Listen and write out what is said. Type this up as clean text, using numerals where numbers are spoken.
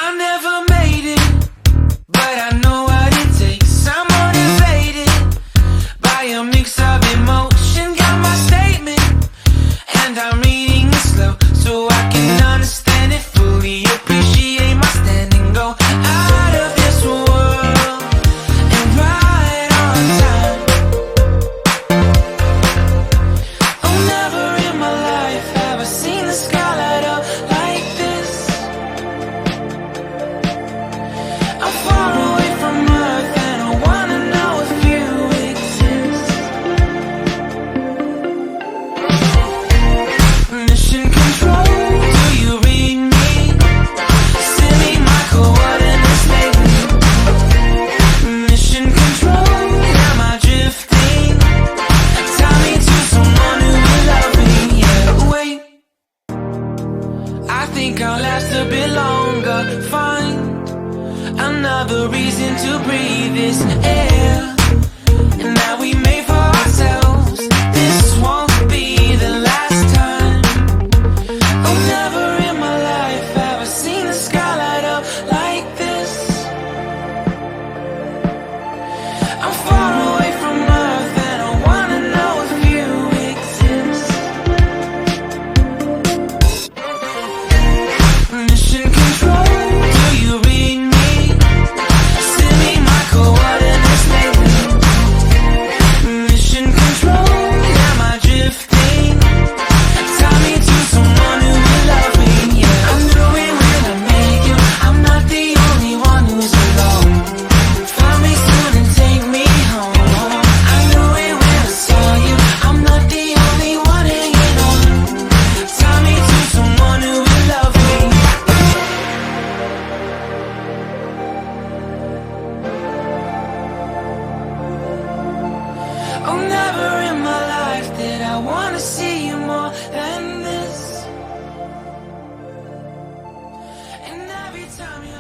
I never made it, but I know what it takes. I'm motivated by a mix of emotion. Got my statement, and I'm reading it slow so I can understand it fully. Appreciate my standing, go out of this world and right on time. Oh, never in my life have I seen the sky light up like this. I'm far away from Earth and I wanna know if you exist. Mission control, do you read me? Send me my coordinates, baby. Mission control, am I drifting? Tie me to someone who will love me. Yeah, wait, I think I'll last a bit longer. Find another reason to breathe this air, and that we made for ourselves. This won't be the last time. Oh, never in my life have I seen the sky light up like this. I'm far away from Earth and I wanna know if you exist. Mission control, do you read me? Send me my coordinates, baby. Mission control, am I drifting? Tie me to someone who will love me. Yeah, I knew it when I met you. I'm not the only one who's alone. Find me soon and take me home. I knew it when I saw you. I'm not the only one hanging on. Tie me to someone who will love me. Oh, never in my life did I wanna see you more than this. And every time you